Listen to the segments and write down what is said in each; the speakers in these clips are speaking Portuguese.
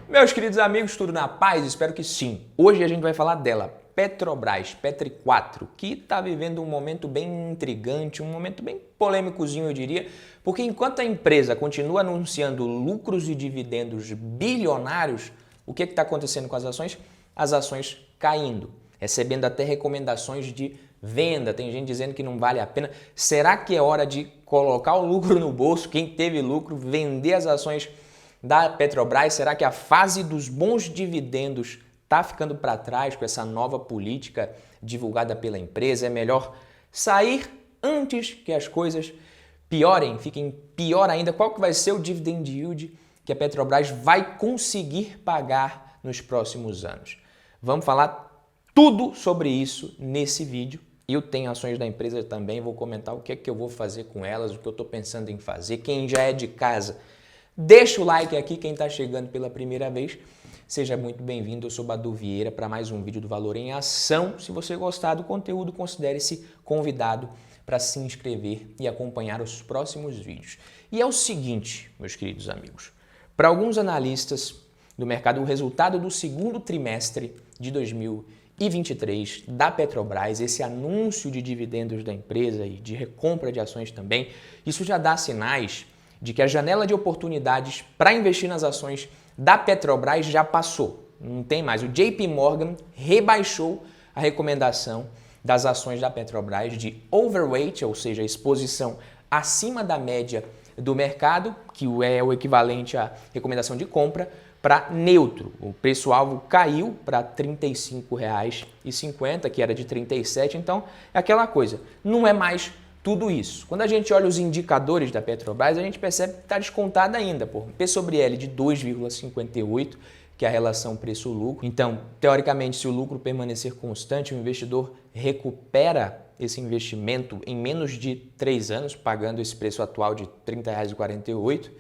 Meus queridos amigos, tudo na paz? Espero que sim. Hoje a gente vai falar dela, Petrobras, Petri 4, que está vivendo um momento bem intrigante, um momento bem polêmicozinho, eu diria, porque enquanto a empresa continua anunciando lucros e dividendos bilionários, o que está acontecendo com as ações? As ações caindo, recebendo até recomendações de venda, tem gente dizendo que não vale a pena. Será que é hora de colocar o lucro no bolso? Quem teve lucro, vender as ações da Petrobras? Será que a fase dos bons dividendos está ficando para trás com essa nova política divulgada pela empresa? É melhor sair antes que as coisas piorem, fiquem pior ainda? Qual que vai ser o dividend yield que a Petrobras vai conseguir pagar nos próximos anos? Vamos falar tudo sobre isso nesse vídeo. Eu tenho ações da empresa também, vou comentar o que é que eu vou fazer com elas, o que eu estou pensando em fazer. Quem já é de casa, deixa o like aqui. Quem está chegando pela primeira vez, seja muito bem-vindo. Eu sou Badu Vieira para mais um vídeo do Valor em Ação. Se você gostar do conteúdo, considere-se convidado para se inscrever e acompanhar os próximos vídeos. E é o seguinte, meus queridos amigos, para alguns analistas do mercado, o resultado do segundo trimestre de 2023 da Petrobras, esse anúncio de dividendos da empresa e de recompra de ações também, isso já dá sinais de que a janela de oportunidades para investir nas ações da Petrobras já passou. Não tem mais. O JP Morgan rebaixou a recomendação das ações da Petrobras de overweight, ou seja, exposição acima da média do mercado, que é o equivalente à recomendação de compra, para neutro. O preço-alvo caiu para R$ 35,50, que era de R$ 37. Então, é aquela coisa, não é mais tudo isso. Quando a gente olha os indicadores da Petrobras, a gente percebe que está descontada ainda, por P sobre L de 2,58, que é a relação preço-lucro. Então, teoricamente, se o lucro permanecer constante, o investidor recupera esse investimento em menos de 3 anos, pagando esse preço atual de R$ 30,48.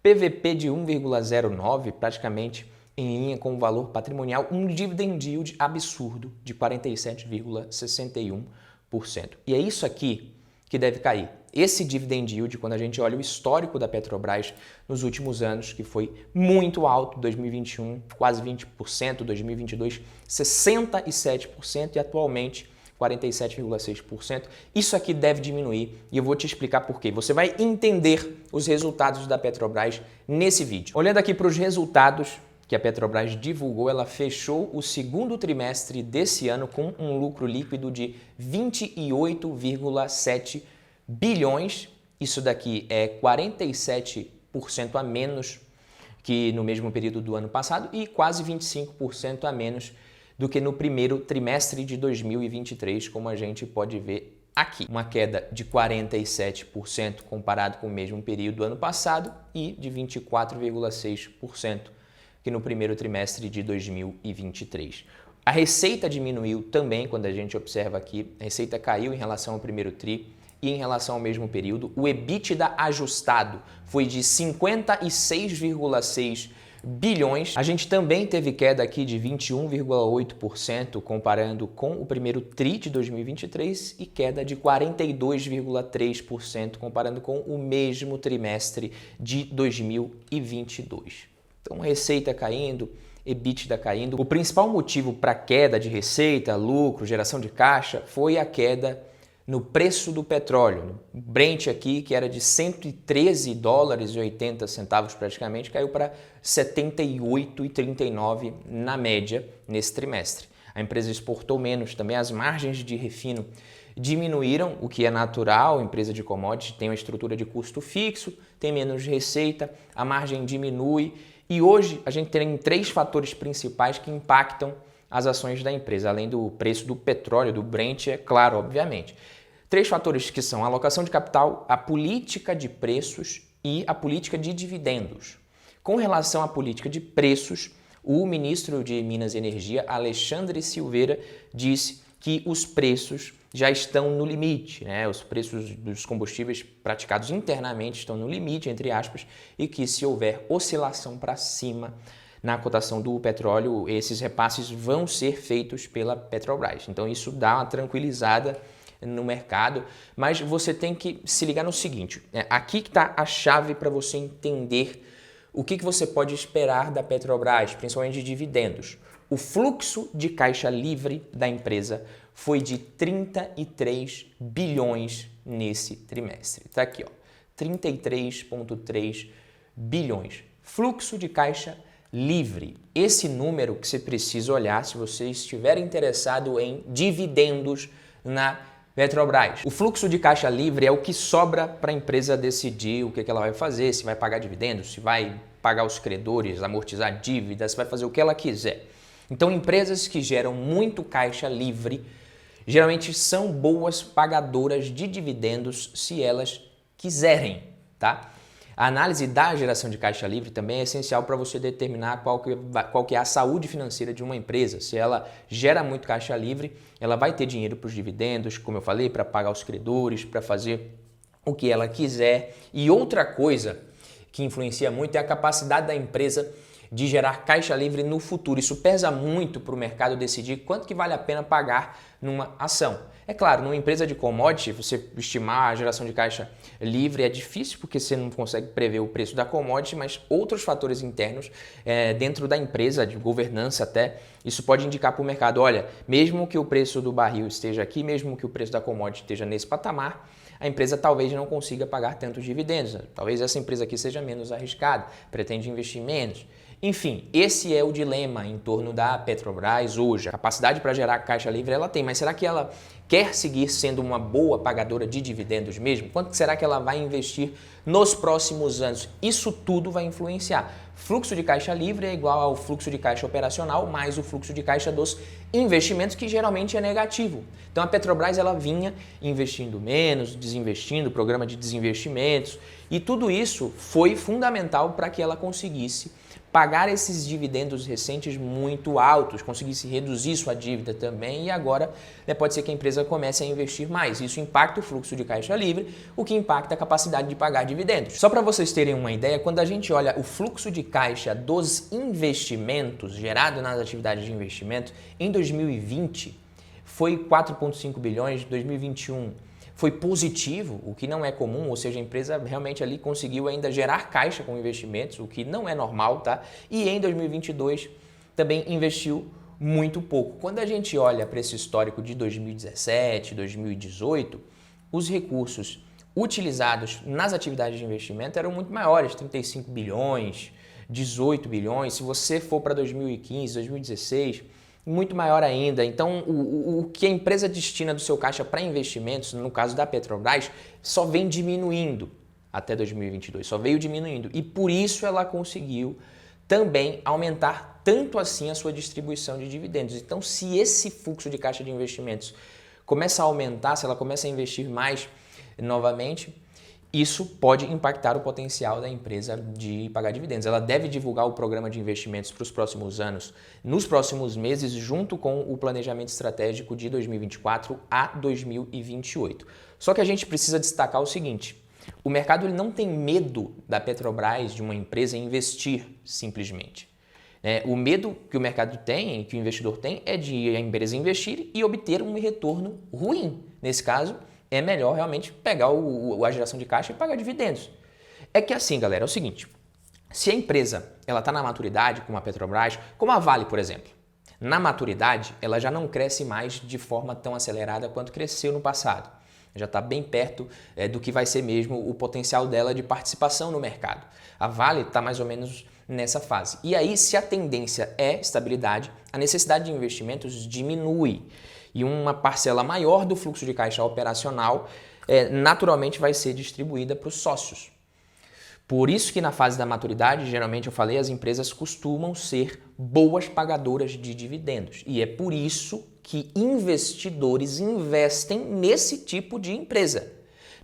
PVP de 1,09, praticamente em linha com o valor patrimonial, um dividend yield absurdo de 47,61%. E é isso aqui que deve cair. Esse dividend yield, quando a gente olha o histórico da Petrobras nos últimos anos, que foi muito alto, 2021 quase 20%, 2022 67% e atualmente 47,6%. Isso aqui deve diminuir e eu vou te explicar por quê. Você vai entender os resultados da Petrobras nesse vídeo. Olhando aqui para os resultados que a Petrobras divulgou, ela fechou o segundo trimestre desse ano com um lucro líquido de 28,7 bilhões. Isso daqui é 47% a menos que no mesmo período do ano passado e quase 25% a menos do que no primeiro trimestre de 2023, como a gente pode ver aqui. Uma queda de 47% comparado com o mesmo período do ano passado e de 24,6% que no primeiro trimestre de 2023. A receita diminuiu também, quando a gente observa aqui, a receita caiu em relação ao primeiro tri e em relação ao mesmo período. O EBITDA ajustado foi de 56,6 bilhões. A gente também teve queda aqui de 21,8% comparando com o primeiro tri de 2023 e queda de 42,3% comparando com o mesmo trimestre de 2022. Então, receita caindo, EBITDA caindo. O principal motivo para a queda de receita, lucro, geração de caixa foi a queda no preço do petróleo. O Brent aqui, que era de $113,80 praticamente, caiu para 78,39 na média nesse trimestre. A empresa exportou menos, também as margens de refino diminuíram, o que é natural. A empresa de commodities tem uma estrutura de custo fixo, tem menos receita, a margem diminui. E hoje a gente tem 3 fatores principais que impactam as ações da empresa, além do preço do petróleo, do Brent, é claro, obviamente. 3 fatores que são a alocação de capital, a política de preços e a política de dividendos. Com relação à política de preços, o ministro de Minas e Energia, Alexandre Silveira, disse que os preços já estão no limite, né? Os preços dos combustíveis praticados internamente estão no limite, entre aspas, e que se houver oscilação para cima na cotação do petróleo, esses repasses vão ser feitos pela Petrobras. Então isso dá uma tranquilizada no mercado, mas você tem que se ligar no seguinte, aqui que está a chave para você entender o que você pode esperar da Petrobras, principalmente de dividendos? O fluxo de caixa livre da empresa foi de 33 bilhões nesse trimestre. Está aqui, ó, 33,3 bilhões. Fluxo de caixa livre. Esse número que você precisa olhar se você estiver interessado em dividendos na Petrobras. O fluxo de caixa livre é o que sobra para a empresa decidir o que ela vai fazer, se vai pagar dividendos, se vai pagar os credores, amortizar dívidas, se vai fazer o que ela quiser. Então, empresas que geram muito caixa livre geralmente são boas pagadoras de dividendos se elas quiserem, tá? A análise da geração de caixa livre também é essencial para você determinar qual que é a saúde financeira de uma empresa. Se ela gera muito caixa livre, ela vai ter dinheiro para os dividendos, como eu falei, para pagar os credores, para fazer o que ela quiser. E outra coisa que influencia muito é a capacidade da empresa de gerar caixa livre no futuro. Isso pesa muito para o mercado decidir quanto que vale a pena pagar numa ação. É claro, numa empresa de commodity, você estimar a geração de caixa livre é difícil porque você não consegue prever o preço da commodity, mas outros fatores internos dentro da empresa, de governança até, isso pode indicar para o mercado, olha, mesmo que o preço do barril esteja aqui, mesmo que o preço da commodity esteja nesse patamar, a empresa talvez não consiga pagar tantos dividendos. Talvez essa empresa aqui seja menos arriscada, pretende investir menos. Enfim, esse é o dilema em torno da Petrobras hoje. A capacidade para gerar caixa livre ela tem, mas será que ela quer seguir sendo uma boa pagadora de dividendos mesmo? Quanto será que ela vai investir nos próximos anos? Isso tudo vai influenciar. Fluxo de caixa livre é igual ao fluxo de caixa operacional mais o fluxo de caixa dos investimentos, que geralmente é negativo. Então a Petrobras ela vinha investindo menos, desinvestindo, programa de desinvestimentos, e tudo isso foi fundamental para que ela conseguisse pagar esses dividendos recentes muito altos, conseguisse reduzir sua dívida também, e agora pode ser que a empresa comece a investir mais. Isso impacta o fluxo de caixa livre, o que impacta a capacidade de pagar dividendos. Só para vocês terem uma ideia, quando a gente olha o fluxo de caixa dos investimentos gerado nas atividades de investimento, em 2020 foi 4,5 bilhões, 2021 foi positivo, o que não é comum, ou seja, a empresa realmente ali conseguiu ainda gerar caixa com investimentos, o que não é normal, tá? E em 2022 também investiu muito pouco. Quando a gente olha para esse histórico de 2017, 2018, os recursos utilizados nas atividades de investimento eram muito maiores, 35 bilhões, 18 bilhões. Se você for para 2015, 2016, muito maior ainda. Então, o que a empresa destina do seu caixa para investimentos, no caso da Petrobras, só vem diminuindo até 2022, só veio diminuindo. E por isso ela conseguiu também aumentar tanto assim a sua distribuição de dividendos. Então, se esse fluxo de caixa de investimentos começa a aumentar, se ela começa a investir mais novamente, isso pode impactar o potencial da empresa de pagar dividendos. Ela deve divulgar o programa de investimentos para os próximos anos, nos próximos meses, junto com o planejamento estratégico de 2024 a 2028. Só que a gente precisa destacar o seguinte: o mercado ele não tem medo da Petrobras, de uma empresa, investir simplesmente. O medo que o mercado tem, que o investidor tem, é de a empresa investir e obter um retorno ruim. Nesse caso, é melhor realmente pegar a geração de caixa e pagar dividendos. É que assim, galera, é o seguinte: se a empresa está na maturidade, como a Petrobras, como a Vale, por exemplo, na maturidade ela já não cresce mais de forma tão acelerada quanto cresceu no passado. Já está bem perto do que vai ser mesmo o potencial dela de participação no mercado. A Vale está mais ou menos nessa fase. E aí, se a tendência é estabilidade, a necessidade de investimentos diminui. E uma parcela maior do fluxo de caixa operacional naturalmente vai ser distribuída para os sócios. Por isso que na fase da maturidade, geralmente eu falei, as empresas costumam ser boas pagadoras de dividendos. E é por isso que investidores investem nesse tipo de empresa.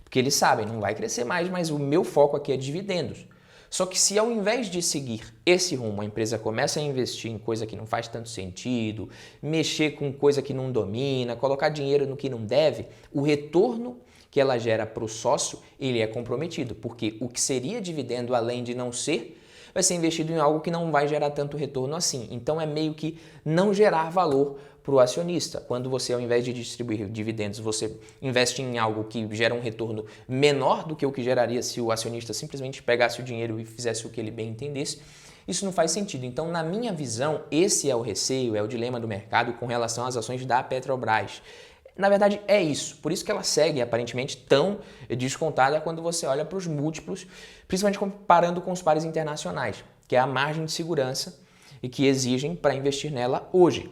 Porque eles sabem, não vai crescer mais, mas o meu foco aqui é dividendos. Só que se ao invés de seguir esse rumo, a empresa começa a investir em coisa que não faz tanto sentido, mexer com coisa que não domina, colocar dinheiro no que não deve, o retorno que ela gera para o sócio, ele é comprometido, porque o que seria dividendo, além de não ser, vai ser investido em algo que não vai gerar tanto retorno assim. Então é meio que não gerar valor para o acionista. Quando você, ao invés de distribuir dividendos, você investe em algo que gera um retorno menor do que o que geraria se o acionista simplesmente pegasse o dinheiro e fizesse o que ele bem entendesse, isso não faz sentido. Então, na minha visão, esse é o receio, é o dilema do mercado com relação às ações da Petrobras. Na verdade, é isso. Por isso que ela segue, aparentemente, tão descontada quando você olha para os múltiplos, principalmente comparando com os pares internacionais, que é a margem de segurança e que exigem para investir nela hoje.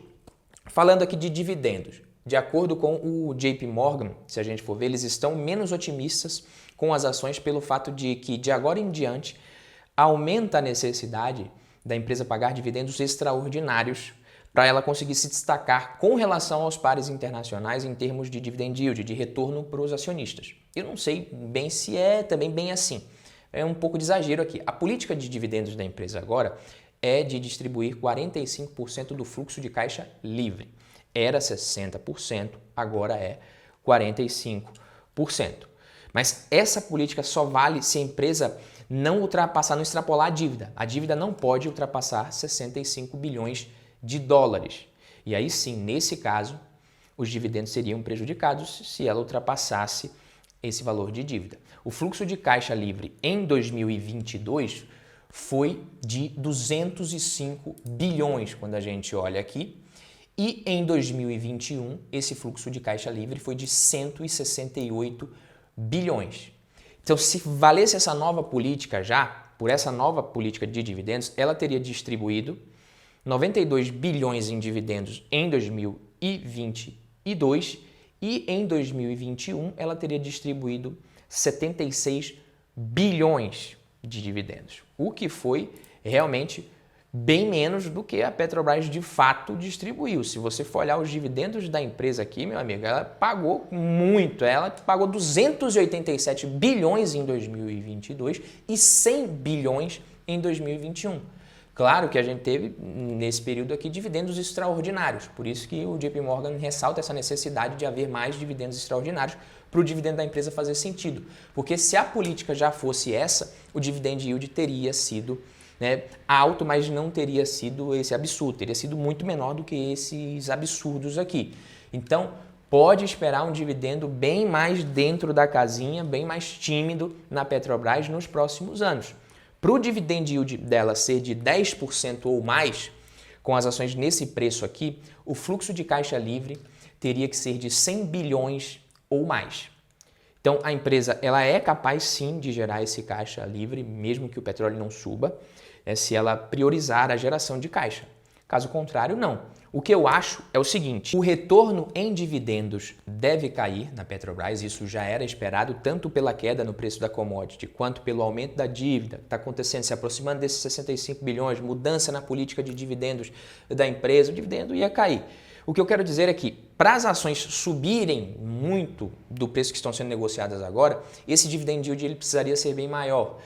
Falando aqui de dividendos, de acordo com o JP Morgan, se a gente for ver, eles estão menos otimistas com as ações pelo fato de que, de agora em diante, aumenta a necessidade da empresa pagar dividendos extraordinários para ela conseguir se destacar com relação aos pares internacionais em termos de dividend yield, de retorno para os acionistas. Eu não sei bem se é também bem assim. É um pouco de exagero aqui. A política de dividendos da empresa agora é de distribuir 45% do fluxo de caixa livre. Era 60%, agora é 45%. Mas essa política só vale se a empresa não ultrapassar, não extrapolar a dívida. A dívida não pode ultrapassar 65 bilhões de dólares. E aí sim, nesse caso, os dividendos seriam prejudicados se ela ultrapassasse esse valor de dívida. O fluxo de caixa livre em 2022 foi de 205 bilhões, quando a gente olha aqui, e em 2021 esse fluxo de caixa livre foi de 168 bilhões. Então, se valesse essa nova política já, por essa nova política de dividendos, ela teria distribuído 92 bilhões em dividendos em 2022 e em 2021 ela teria distribuído 76 bilhões de dividendos, o que foi realmente bem menos do que a Petrobras de fato distribuiu. Se você for olhar os dividendos da empresa aqui, meu amigo, ela pagou muito, ela pagou 287 bilhões em 2022 e 100 bilhões em 2021. Claro que a gente teve, nesse período aqui, dividendos extraordinários, por isso que o JP Morgan ressalta essa necessidade de haver mais dividendos extraordinários para o dividendo da empresa fazer sentido. Porque se a política já fosse essa, o dividend yield teria sido alto, mas não teria sido esse absurdo, teria sido muito menor do que esses absurdos aqui. Então, pode esperar um dividendo bem mais dentro da casinha, bem mais tímido na Petrobras nos próximos anos. Para o dividend yield dela ser de 10% ou mais, com as ações nesse preço aqui, o fluxo de caixa livre teria que ser de 100 bilhões ou mais. Então, a empresa ela é capaz sim de gerar esse caixa livre, mesmo que o petróleo não suba, se ela priorizar a geração de caixa. Caso contrário, não. O que eu acho é o seguinte, o retorno em dividendos deve cair na Petrobras, isso já era esperado tanto pela queda no preço da commodity quanto pelo aumento da dívida que está acontecendo, se aproximando desses 65 bilhões, mudança na política de dividendos da empresa, o dividendo ia cair. O que eu quero dizer é que, para as ações subirem muito do preço que estão sendo negociadas agora, esse dividend yield ele precisaria ser bem maior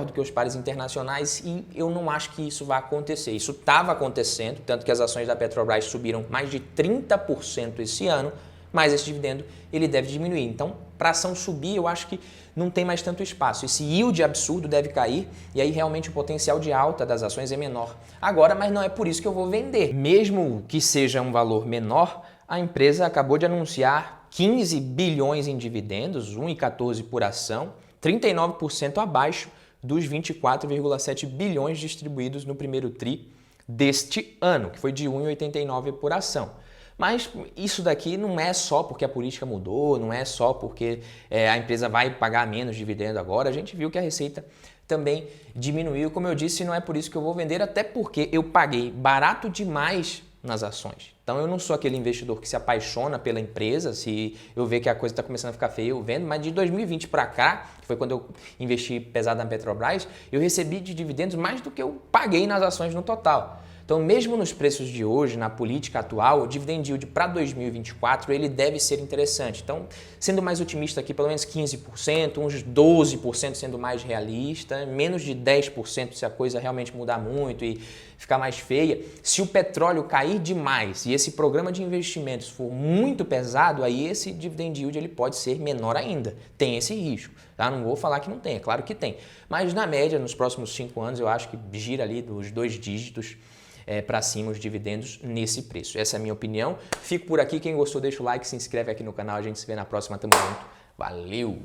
do que os pares internacionais e eu não acho que isso vai acontecer. Isso estava acontecendo, tanto que as ações da Petrobras subiram mais de 30% esse ano, mas esse dividendo ele deve diminuir. Então, para a ação subir, eu acho que não tem mais tanto espaço. Esse yield absurdo deve cair e aí realmente o potencial de alta das ações é menor. Agora, mas não é por isso que eu vou vender. Mesmo que seja um valor menor, a empresa acabou de anunciar 15 bilhões em dividendos, 1,14 por ação, 39% abaixo dos 24,7 bilhões distribuídos no primeiro tri deste ano, que foi de 1,89 por ação. Mas isso daqui não é só porque a política mudou, não é só porque a empresa vai pagar menos dividendo agora. A gente viu que a receita também diminuiu. Como eu disse, não é por isso que eu vou vender, até porque eu paguei barato demais nas ações. Então eu não sou aquele investidor que se apaixona pela empresa, se eu ver que a coisa está começando a ficar feia, eu vendo, mas de 2020 para cá, que foi quando eu investi pesado na Petrobras, eu recebi de dividendos mais do que eu paguei nas ações no total. Então, mesmo nos preços de hoje, na política atual, o dividend yield para 2024 ele deve ser interessante. Então, sendo mais otimista aqui, pelo menos 15%, uns 12% sendo mais realista, menos de 10% se a coisa realmente mudar muito e ficar mais feia. Se o petróleo cair demais e esse programa de investimentos for muito pesado, aí esse dividend yield ele pode ser menor ainda. Tem esse risco, tá? Não vou falar que não tem, é claro que tem. Mas na média, nos próximos 5 anos, eu acho que gira ali dos 2 dígitos para cima os dividendos nesse preço. Essa é a minha opinião. Fico por aqui. Quem gostou, deixa o like, se inscreve aqui no canal. A gente se vê na próxima. Tamo junto. Valeu!